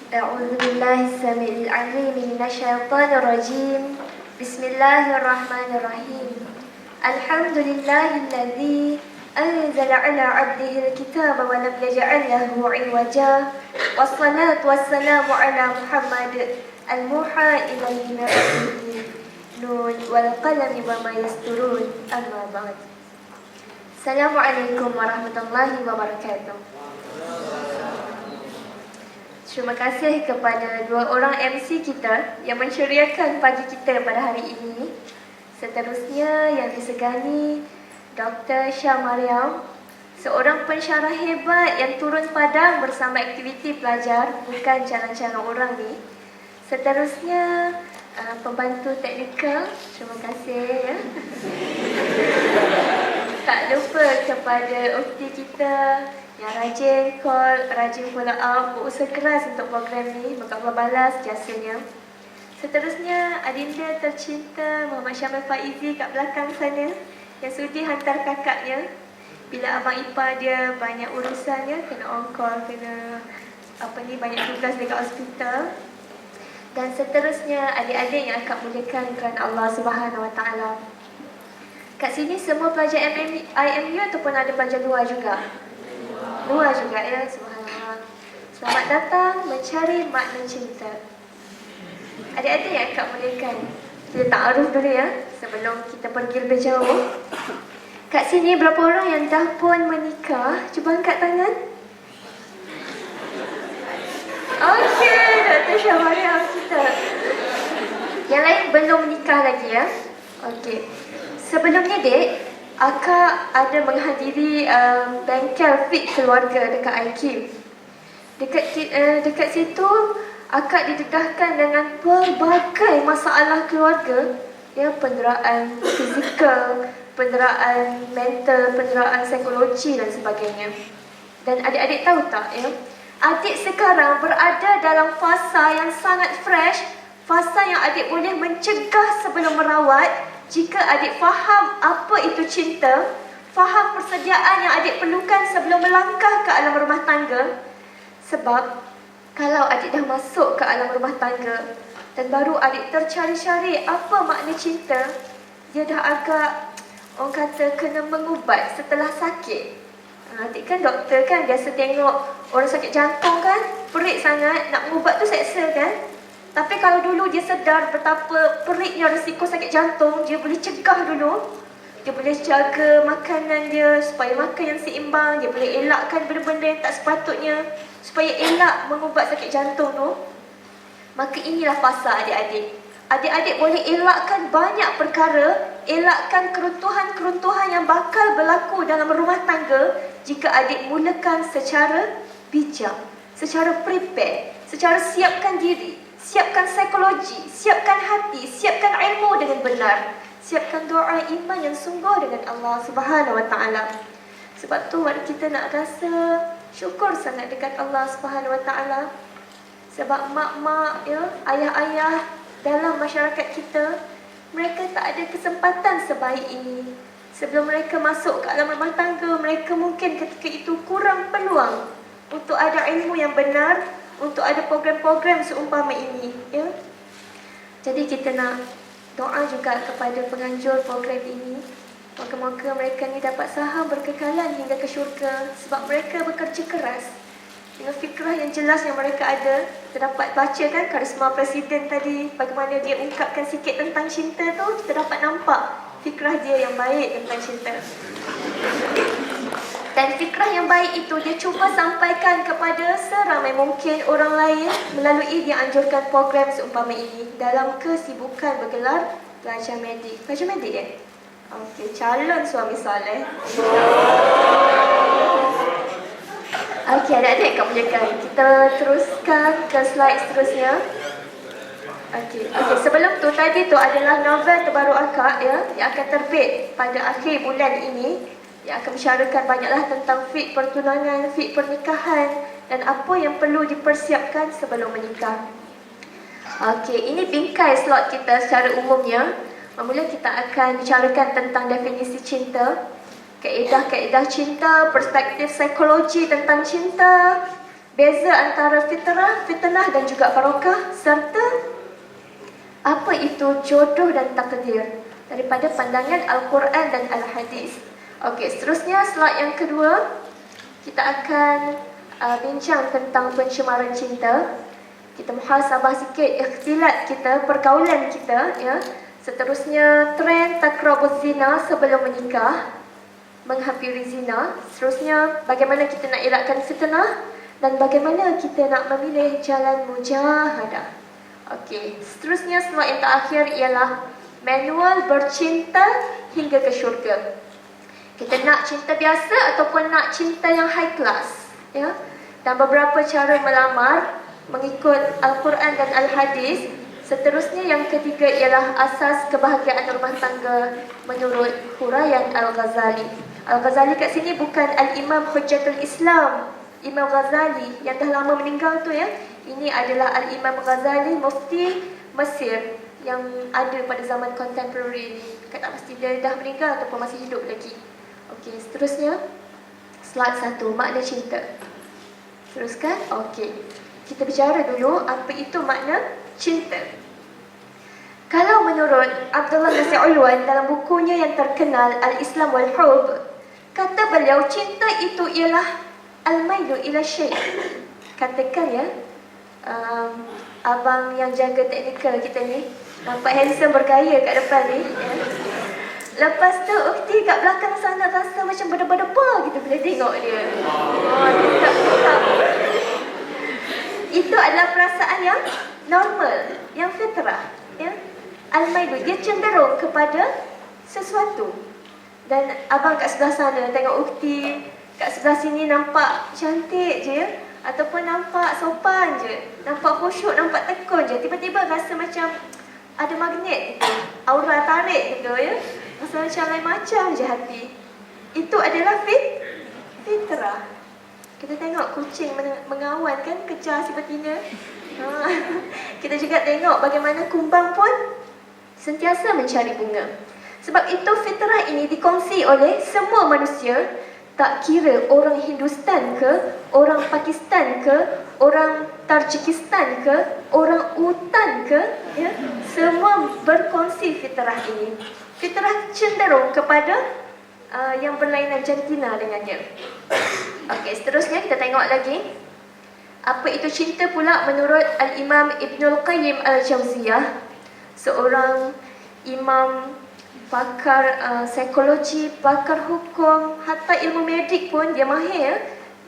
أعوذ بالله السميع العليم من الشيطان الرجيم. بسم الله الرحمن الرحيم. الحمد لله الذي أنزل على عبده الكتاب ولم يجعل له عوجا، والصلاة والسلام على محمد الموحى إليه من ربه نون والقلم وما يسطرون. أما بعد. Assalamualaikum warahmatullahi wabarakatuh. Terima kasih kepada dua orang MC kita yang menceriakan pagi kita pada hari ini. Seterusnya yang disegani Dr. Syah Mariam, seorang pensyarah hebat yang turun padang bersama aktiviti pelajar, bukan calon-calon orang ni. Seterusnya pembantu teknikal, terima kasih ya. Tak lupa kepada ukti kita yang rajin call, rajin follow up, berusaha keras untuk program ni, maka Allah balas jasanya. Seterusnya, adinda tercinta Muhammad Syamil Faizi kat belakang sana yang sudi hantar kakaknya bila abang ipar dia banyak urusannya, kena on call, kena banyak tugas dekat hospital. Dan seterusnya, adik-adik yang akan muliakan kerana Allah Subhanahu Wa Taala. Kat sini semua pelajar IMU ataupun ada pelajar luar juga? Luar juga ya, subhanallah. Selamat datang mencari makna cinta. Adik-adik yang akan muliakan, kita ta'aruf dulu ya sebelum kita pergi lebih jauh. Kat sini berapa orang yang dah pun menikah? Cuba angkat tangan. Okey, Dr. Syah Mariam kita. Yang lain belum menikah lagi ya. Okey. Sebelumnya dek, akak ada menghadiri bengkel fit keluarga dekat IQ. Dekat situ akak didedahkan dengan pelbagai masalah keluarga, ya, penderaan fizikal, penderaan mental, penderaan psikologi dan sebagainya. Dan adik-adik tahu tak ya, adik sekarang berada dalam fasa yang sangat fresh, fasa yang adik boleh mencegah sebelum merawat. Jika adik faham apa itu cinta, faham persediaan yang adik perlukan sebelum melangkah ke alam rumah tangga. Sebab kalau adik dah masuk ke alam rumah tangga dan baru adik tercari-cari apa makna cinta, dia dah agak, orang kata, kena mengubat setelah sakit. Adik kan doktor kan, biasa tengok orang sakit jantung kan, perit sangat, nak mengubat tu seksa kan. Tapi kalau dulu dia sedar betapa periknya risiko sakit jantung, dia boleh cegah dulu. Dia boleh jaga makanan dia supaya makan yang seimbang, dia boleh elakkan benda-benda yang tak sepatutnya supaya elak mengubat sakit jantung tu. Maka inilah fasa adik-adik. Adik-adik boleh elakkan banyak perkara, elakkan keruntuhan-keruntuhan yang bakal berlaku dalam rumah tangga jika adik mulakan secara bijak, secara prepare, secara siapkan diri. Siapkan psikologi, siapkan hati, siapkan ilmu dengan benar. Siapkan doa iman yang sungguh dengan Allah Subhanahu Wa Taala. Sebab tu mari kita nak rasa syukur sangat dekat Allah Subhanahu Wa Taala. Sebab mak-mak ya, ayah-ayah dalam masyarakat kita, mereka tak ada kesempatan sebaik ini. Sebelum mereka masuk ke alam rumah tangga, mereka mungkin ketika itu kurang peluang untuk ada ilmu yang benar, untuk ada program-program seumpama ini, ya. Jadi kita nak doa juga kepada penganjur program ini. Moga-moga mereka ni dapat saham berkekalan hingga ke syurga sebab mereka bekerja keras. Dengan fikrah yang jelas yang mereka ada, kita dapat baca kan karisma presiden tadi, bagaimana dia ungkapkan sikit tentang cinta tu, kita dapat nampak fikrah dia yang baik tentang cinta. Dan fikrah yang baik itu dia cuba sampaikan kepada seramai mungkin orang lain melalui dia anjurkan program seumpama ini dalam kesibukan bergelar pelajar medik. Pelajar medik ya? Okey, calon suami soleh. Okey, adik-adik kau mulakan. Kita teruskan ke slide seterusnya. Okey, sebelum tu tadi tu adalah novel terbaru akak ya, yang akan terbit pada akhir bulan ini, yang akan bicarakan banyaklah tentang fit pertunangan, fit pernikahan dan apa yang perlu dipersiapkan sebelum menikah. Okey, ini bingkai slot kita secara umumnya. Mula kita akan bicarakan tentang definisi cinta, kaedah-kaedah cinta, perspektif psikologi tentang cinta, beza antara fitnah dan juga barakah, serta apa itu jodoh dan takdir daripada pandangan Al-Quran dan Al-Hadis. Okey, seterusnya slide yang kedua, kita akan bincang tentang pencemaran cinta. Kita muhasabah sikit ikhtilat kita, pergaulan kita, ya. Seterusnya, tren takrabuz zina sebelum menikah, menghampiri zina. Seterusnya, bagaimana kita nak elakkan fitnah dan bagaimana kita nak memilih jalan mujahadah. Okey, seterusnya slide yang terakhir ialah manual bercinta hingga ke syurga. Kita nak cinta biasa ataupun nak cinta yang high class, ya. Dan beberapa cara melamar mengikut Al-Quran dan Al-Hadis. Seterusnya yang ketiga ialah asas kebahagiaan rumah tangga menurut huraian Al-Ghazali. Al-Ghazali kat sini bukan Al-Imam Hujjatul Islam, Imam Ghazali yang dah lama meninggal tu, ya. Ini adalah Al-Imam Ghazali, mufti Mesir yang ada pada zaman contemporary ni. Tak pasti dia dah meninggal ataupun masih hidup lagi. Okey, seterusnya slide 1, makna cinta. Teruskan. Okey, kita bicara dulu apa itu makna cinta. Kalau menurut Abdullah Nasir Ulwan dalam bukunya yang terkenal Al-Islam wal Hub, kata beliau cinta itu ialah al-mailu ila syai'. Katakan, ya, abang yang jaga teknikal kita ni nampak handsome bergaya kat depan ni, ya. Lepas tu ukti kat belakang sana rasa macam berdebar-debar gitu bila tengok dia. Tetap. Itu adalah perasaan yang normal, yang fitrah, ya. Al-mailu, dia cenderung kepada sesuatu. Dan abang kat sebelah sana tengok ukti, kat sebelah sini nampak cantik je, ya. Ataupun nampak sopan je, nampak khusyuk, nampak tekun je, tiba-tiba rasa macam ada magnet gitu, aura tarik gitu, ya. Rasa macam lain macam je hati. Itu adalah fitrah. Kita tengok kucing mengawan kan, kejar si betina. Kita juga tengok bagaimana kumbang pun sentiasa mencari bunga. Sebab itu fitrah ini dikongsi oleh semua manusia. Tak kira orang Hindustan ke, orang Pakistan ke, orang Tajikistan ke, orang Utan ke, ya, semua berkongsi fitrah ini. Fitrah cenderung kepada yang berlainan jantina dengannya. Okey, seterusnya kita tengok lagi. Apa itu cinta pula menurut Al-Imam Ibnul Qayyim Al-Jauziyah, seorang imam pakar psikologi, pakar hukum, hatta ilmu medik pun dia mahir.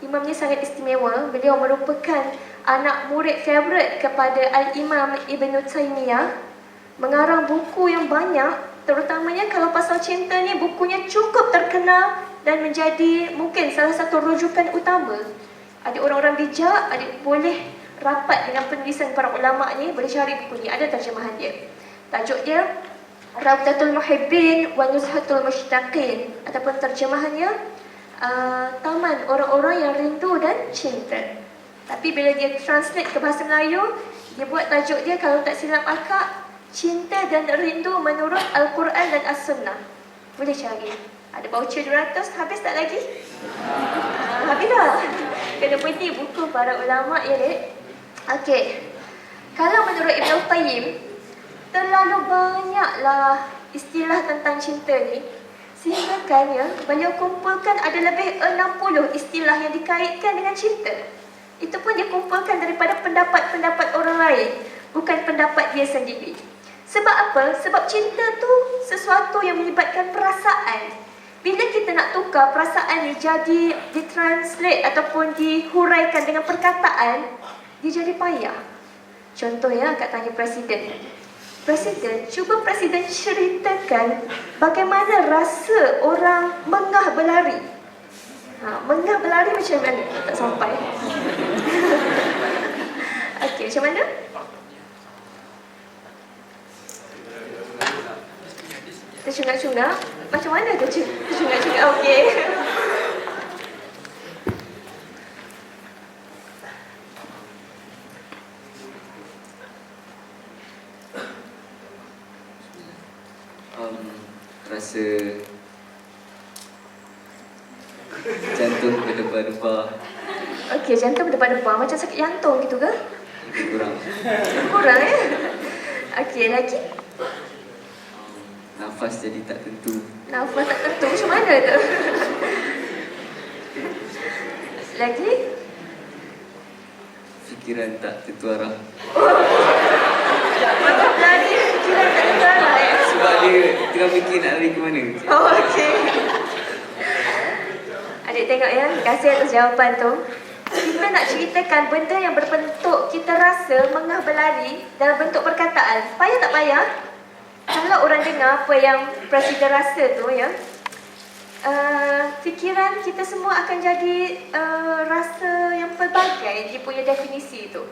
Imamnya sangat istimewa. Beliau merupakan anak murid favourite kepada Al-Imam Ibn Taymiyah. Mengarang buku yang banyak, terutamanya kalau pasal cinta ni bukunya cukup terkenal dan menjadi mungkin salah satu rujukan utama. Ada orang-orang bijak, ada boleh rapat dengan penulisan para ulama ni, boleh cari buku ni, ada terjemahan dia. Tajuk dia Rawdatul Muhibbin wa Nuzhatul Mushtaqin, ataupun terjemahannya Taman Orang-orang yang Rindu dan Cinta. Tapi bila dia translate ke bahasa Melayu, dia buat tajuk dia, kalau tak silap akak, Cinta dan Rindu menurut Al-Quran dan As-Sunnah. Boleh cari. Ada voucher 200, habis tak lagi? Habis dah. Kena beli buku para ulama, ya, Dek. Okey. Kalau menurut Ibn Qayyim, terlalu banyaklah istilah tentang cinta ni, sehingga kan, ya, beliau kumpulkan ada lebih 60 istilah yang dikaitkan dengan cinta. Itu pun dia kumpulkan daripada pendapat-pendapat orang lain, bukan pendapat dia sendiri. Sebab apa? Sebab cinta tu sesuatu yang melibatkan perasaan. Bila kita nak tukar perasaan ni jadi ditranslate ataupun dihuraikan dengan perkataan, dia jadi payah. Contoh, ya, akak tanya Presiden. Presiden, cuba Presiden ceritakan bagaimana rasa orang mengah berlari. Mengah berlari macam mana? Tak sampai. Okey, macam mana? Tercungak-cungak? Macam mana tu tercungak-cungak? Okey. Rasa jantung berdebar-debar. Okey. Okey, jantung berdebar-debar macam sakit jantung gitu ke? Kurang. Kurang ya? Okey, lagi? Nafas jadi tak tentu. Nafas tak tentu macam mana tu? Lagi? Fikiran tak tentu arah. Macam lari fikiran tak tentu arah ya? Sebab dia tengah fikir nak lari ke mana. Oh, okey. Adik tengok ya, terima kasih atas jawapan tu. Kita nak ceritakan benda yang berbentuk kita rasa mengah berlari dalam bentuk perkataan. Payah tak payah? Kalau orang dengar apa yang Presiden rasa tu ya, fikiran kita semua akan jadi rasa yang pelbagai dia punya definisi tu.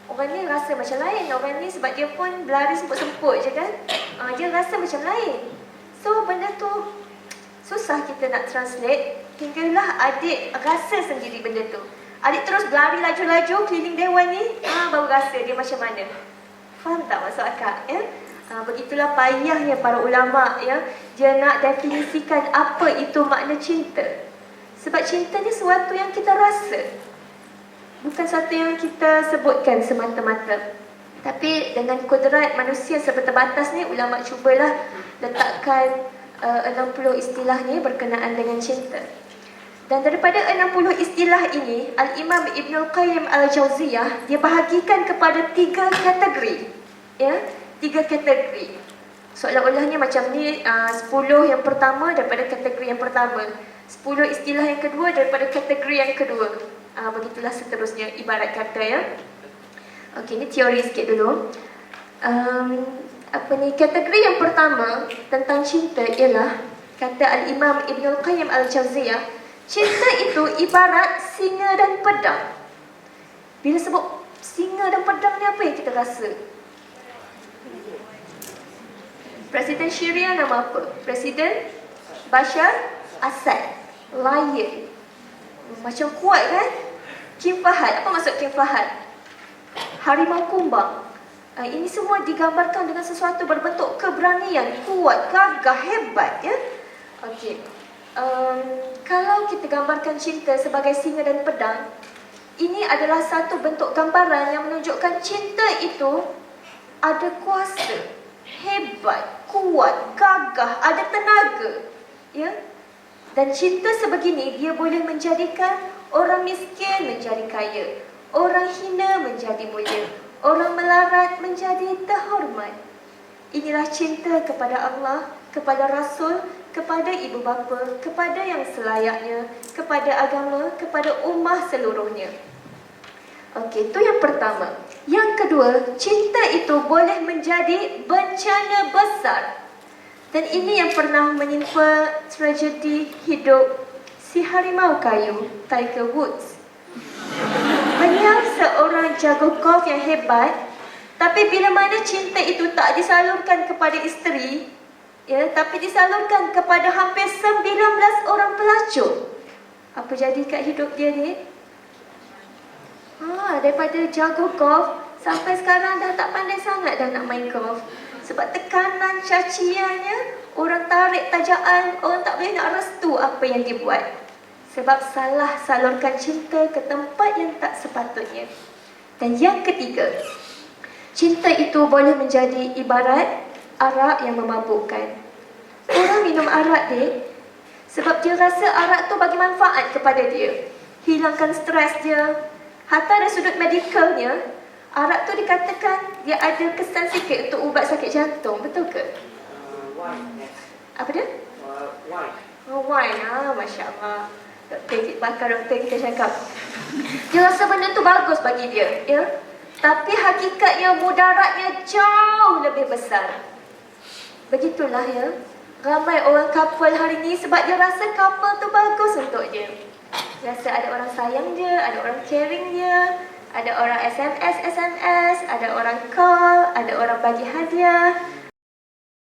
Orang ni rasa macam lain, orang ni sebab dia pun berlari semput-semput je kan, dia rasa macam lain. So benda tu susah kita nak translate hinggalah adik rasa sendiri benda tu. Adik terus berlari laju-laju keliling dewan ni, baru rasa dia macam mana. Faham tak maksud akak ya? Begitulah payahnya para ulama ya, dia nak definisikan apa itu makna cinta. Sebab cinta ni sesuatu yang kita rasa, bukan satu yang kita sebutkan semata-mata. Tapi dengan kodrat manusia seberterbatas ni, ulama cubalah letakkan 60 istilah ni berkenaan dengan cinta. Dan daripada 60 istilah ini, Al-Imam Ibnul Qayyim Al-Jauziyah dia bahagikan kepada 3 kategori. Ya, 3 kategori. Seolah-olahnya macam ni 10 yang pertama daripada kategori yang pertama, 10 istilah yang kedua daripada kategori yang kedua. Begitulah seterusnya ibarat kata ya. Okey, ni teori sikit dulu. Kategori yang pertama tentang cinta ialah, kata Al-Imam Ibnul Qayyim Al-Jauziyah, cinta itu ibarat singa dan pedang. Bila sebut singa dan pedang ni, apa yang kita rasa? Presiden Syria nama apa? Presiden Bashar Assad. Lion. Macam kuat kan? Kim Fahad. Apa maksud Kim Fahad? Harimau kumbang. Ini semua digambarkan dengan sesuatu berbentuk keberanian, kuat, gagah, hebat ya. Okey. Kalau kita gambarkan cinta sebagai singa dan pedang, ini adalah satu bentuk gambaran yang menunjukkan cinta itu ada kuasa, hebat, kuat, gagah, ada tenaga ya. Dan cinta sebegini dia boleh menjadikan orang miskin menjadi kaya, orang hina menjadi mulia, orang melarat menjadi terhormat. Inilah cinta kepada Allah, kepada Rasul, kepada ibu bapa, kepada yang selayaknya, kepada agama, kepada ummah seluruhnya. Okey, itu yang pertama. Yang kedua, cinta itu boleh menjadi bencana besar. Dan ini yang pernah menimpa tragedi hidup si harimau kayu, Tiger Woods. Beliau seorang jago golf yang hebat, tapi bila mana cinta itu tak disalurkan kepada isteri, ya, tapi disalurkan kepada hampir 19 orang pelacur. Apa jadi kat hidup dia ni? Daripada jago golf sampai sekarang dah tak pandai sangat dah nak main golf. Sebab tekanan caciannya, orang tarik tajaan, orang tak boleh nak restu apa yang dia buat. Sebab salah salurkan cinta ke tempat yang tak sepatutnya. Dan yang ketiga, cinta itu boleh menjadi ibarat arak yang memabukkan. Orang minum arak dia sebab dia rasa arak tu bagi manfaat kepada dia, hilangkan stres dia. Hatta dari sudut medikalnya, arak tu dikatakan dia ada kesan sikit untuk ubat sakit jantung. Betul ke? Apa dia? Wine. Masya Allah. Doktor kita cakap dia rasa benda tu bagus bagi dia ya? Tapi hakikatnya mudaratnya jauh lebih besar. Begitulah ya, ramai orang couple hari ni sebab dia rasa couple tu bagus untuk dia. Rasa ada orang sayang dia, ada orang caring dia, ada orang SMS, ada orang call, ada orang bagi hadiah.